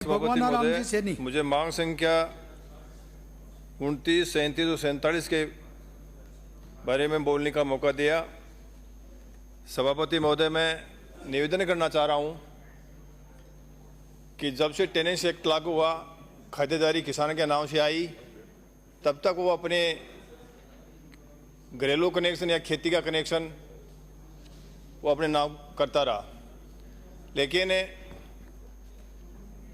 भगवान राम जी से नहीं। मुझे मांग संख्या 29, 37 और 47 के बारे में बोलने का मौका दिया। सभापति महोदय, मैं निवेदन करना चाह रहा हूं कि जब से टेनेंस एक्ट लागू हुआ, खातेदारी किसान के नाम से आई, तब तक वो अपने घरेलू कनेक्शन या खेती का कनेक्शन वो अपने नाम करता रहा। लेकिन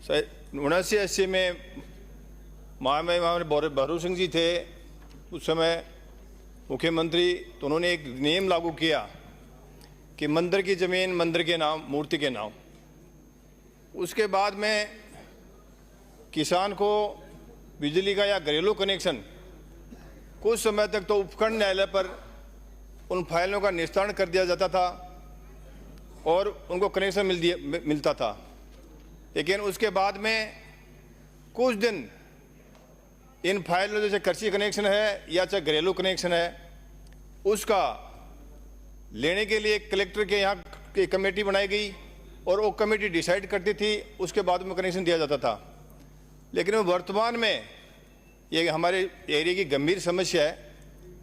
79-80 में महामहिम भरू सिंह जी थे उस समय मुख्यमंत्री, तो उन्होंने एक नियम लागू किया कि मंदिर की ज़मीन मंदिर के नाम, मूर्ति के नाम। उसके बाद में किसान को बिजली का या घरेलू कनेक्शन कुछ समय तक तो उपखंड न्यायालय पर उन फाइलों का निस्तारण कर दिया जाता था और उनको कनेक्शन मिलता था। लेकिन उसके बाद में कुछ दिन इन फाइलों जैसे कृषि कनेक्शन है या चाहे घरेलू कनेक्शन है, उसका लेने के लिए कलेक्टर के यहाँ की कमेटी बनाई गई और वो कमेटी डिसाइड करती थी, उसके बाद में कनेक्शन दिया जाता था। लेकिन वर्तमान में ये हमारे एरिया की गंभीर समस्या है,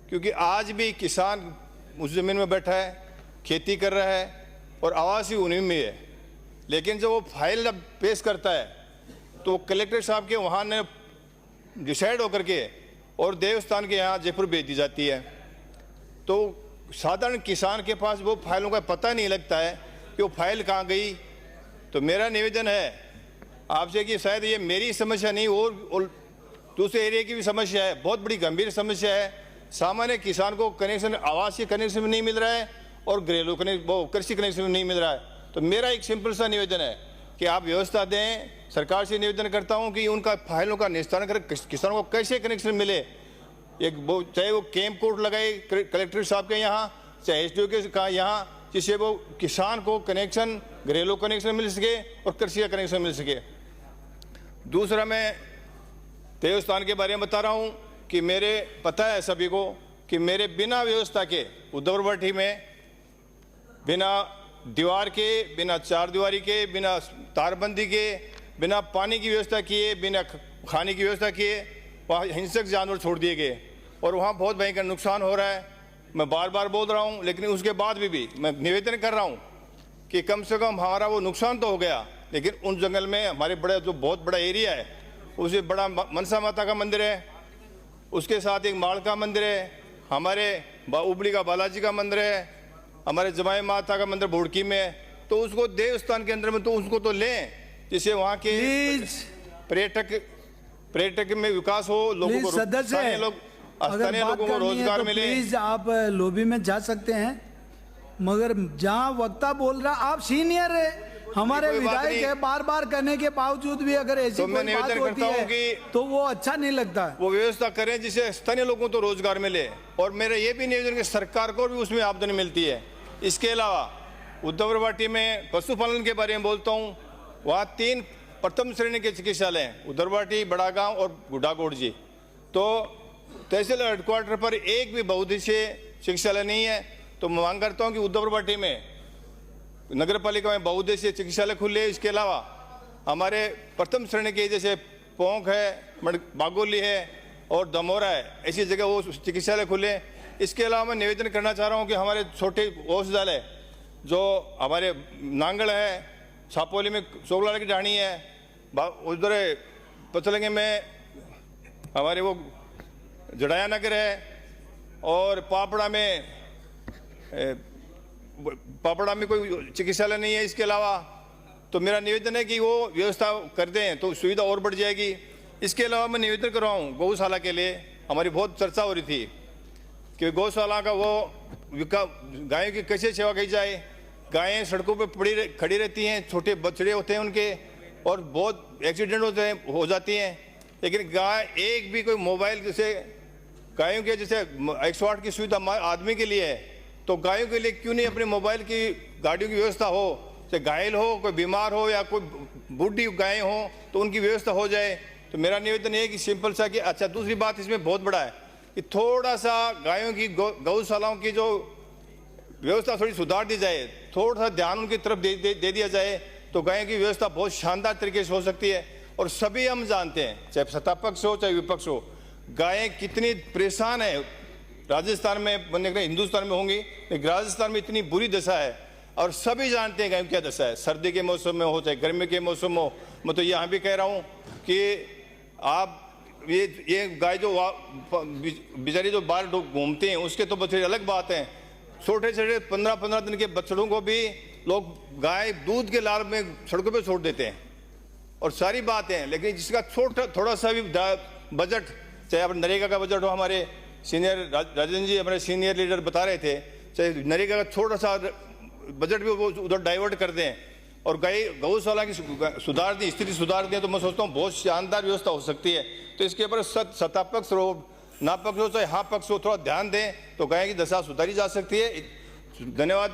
क्योंकि आज भी किसान उस ज़मीन में बैठा है, खेती कर रहा है और आवास भी उन्हीं में है। लेकिन जब वो फाइल जब पेश करता है तो कलेक्टर साहब के वहाँ ने डिसाइड होकर के और देवस्थान के यहाँ जयपुर भेज दी जाती है। तो साधारण किसान के पास वो फाइलों का पता नहीं लगता है कि वो फाइल कहाँ गई। तो मेरा निवेदन है आपसे कि शायद ये मेरी समस्या नहीं और दूसरे एरिया की भी समस्या है, बहुत बड़ी गंभीर समस्या है। सामान्य किसान को कनेक्शन, आवासीय कनेक्शन नहीं मिल रहा है और घरेलू वो कृषि कनेक्शन नहीं मिल रहा है। तो मेरा एक सिंपल सा निवेदन है कि आप व्यवस्था दें। सरकार से निवेदन करता हूं कि उनका फाइलों का निस्तारण कर किसानों को कैसे कनेक्शन मिले। एक वो चाहे वो कैंप कोर्ट लगाए कलेक्टर साहब के यहाँ, चाहे SDO के यहाँ, जिससे वो किसान को कनेक्शन, घरेलू कनेक्शन मिल सके और कृषि का कनेक्शन मिल सके। दूसरा, मैं देवस्थान के बारे में बता रहा हूँ कि मेरे पता है सभी को कि मेरे बिना व्यवस्था के उद्धवरवाटी में बिना दीवार के, बिना चार दीवारी के, बिना तारबंदी के, बिना पानी की व्यवस्था किए, बिना खाने की व्यवस्था किए वहाँ हिंसक जानवर छोड़ दिए गए और वहाँ बहुत भयंकर नुकसान हो रहा है। मैं बार बार बोल रहा हूँ, लेकिन उसके बाद भी मैं निवेदन कर रहा हूँ कि कम से कम हमारा वो नुकसान तो हो गया, लेकिन उन जंगल में हमारे बड़ा जो बहुत बड़ा एरिया है, उससे बड़ा मनसा माता का मंदिर है, उसके साथ एक माड़ का मंदिर है, हमारे उबली का बालाजी का मंदिर है, हमारे जमाई माता का मंदिर भुड़की में है। तो उसको देवस्थान के अंदर में तो उसको तो लें, जिससे वहाँ के पर्यटक में विकास हो, लोगों को सदस्य स्थानीय लोगों को रोजगार मिले। प्लीज आप लॉबी में जा सकते हैं, मगर जहाँ वक्ता बोल रहा, आप सीनियर है, हमारे विधायक है, बार बार कहने के बावजूद भी अगर ऐसी कोई बात होती है तो वो अच्छा नहीं लगता है। वो व्यवस्था करें जिससे स्थानीय लोगों को रोजगार मिले। और मेरा ये भी निवेदन कि सरकार को भी उसमें आमदनी मिलती है। इसके अलावा उद्धवरवाटी में पशुपालन के बारे में बोलता हूँ, वहाँ 3 प्रथम श्रेणी के चिकित्सालय हैं, उद्धवरवाटी, बड़ा गांव और गुड्डाकोट जी। तो तहसील हेडक्वार्टर पर एक भी बहुउद्देशीय चिकित्सालय नहीं है। तो मैं मांग करता हूँ कि उद्धवरवाटी में नगर पालिका में बहुउद्देशीय चिकित्सालय खुले। इसके अलावा हमारे प्रथम श्रेणी के जैसे पोंक है, बागोली है और दमोरा है, ऐसी जगह वो चिकित्सालय खुले। इसके अलावा मैं निवेदन करना चाह रहा हूँ कि हमारे छोटे औषधालय जो हमारे नांगल है, छापोली में सोगलाल की ढाणी है, उधर पचलंगे में हमारे वो जड़ाया नगर है और पापड़ा में कोई चिकित्सालय नहीं है। इसके अलावा तो मेरा निवेदन है कि वो व्यवस्था कर दें तो सुविधा और बढ़ जाएगी। इसके अलावा मैं निवेदन कर रहा हूँ, गौशाला के लिए हमारी बहुत चर्चा हो रही थी कि गौशाला का वो गायों की कैसे सेवा की जाए। गायें सड़कों पर खड़ी रहती हैं, छोटे बछड़े होते हैं उनके और बहुत एक्सीडेंट हो जाती हैं। लेकिन गाय एक भी कोई मोबाइल, जैसे गायों के जैसे 108 की सुविधा आदमी के लिए है, तो गायों के लिए क्यों नहीं अपने मोबाइल की गाड़ियों की व्यवस्था हो। चाहे घायल हो, कोई बीमार हो या कोई बूढ़ी गायें हो तो उनकी व्यवस्था हो जाए। तो मेरा निवेदन है कि सिंपल सा कि अच्छा, दूसरी बात इसमें बहुत बड़ा है कि थोड़ा सा गायों की गौशालाओं की जो व्यवस्था थोड़ी सुधार दी जाए, थोड़ा सा ध्यान उनकी तरफ दे दिया जाए तो गायों की व्यवस्था बहुत शानदार तरीके से हो सकती है। और सभी हम जानते हैं, चाहे सत्ता पक्ष हो चाहे विपक्ष हो, गायें कितनी परेशान है। राजस्थान में, हिंदुस्तान में होंगी, लेकिन राजस्थान में इतनी बुरी दशा है और सभी जानते हैं गायों की क्या दशा है। सर्दी के मौसम में हो चाहे गर्मी के मौसम हो, मैं तो यहाँ भी कह रहा हूँ कि आप ये गाय जो बेचारी जो बाहर घूमते हैं उसके तो बछड़े अलग बात है। छोटे छोटे 15-15 दिन के बछड़ों को भी लोग गाय दूध के लाल में सड़कों पे छोड़ देते हैं और सारी बातें हैं। लेकिन जिसका थोड़ा सा भी बजट, चाहे अपने नरेगा का बजट हो, हमारे सीनियर राजन जी हमारे सीनियर लीडर बता रहे थे, चाहे नरेगा का थोड़ा सा बजट भी वो उधर डाइवर्ट कर दें और गौशाला की सुधार दी, स्थिति सुधार दें, तो मैं सोचता हूँ बहुत शानदार व्यवस्था हो सकती है। तो इसके ऊपर सत्ता पक्ष हो ना पक्ष हो चाहे हाँ पक्ष हो, थोड़ा ध्यान दें तो गाय की दशा सुधारी जा सकती है। धन्यवाद।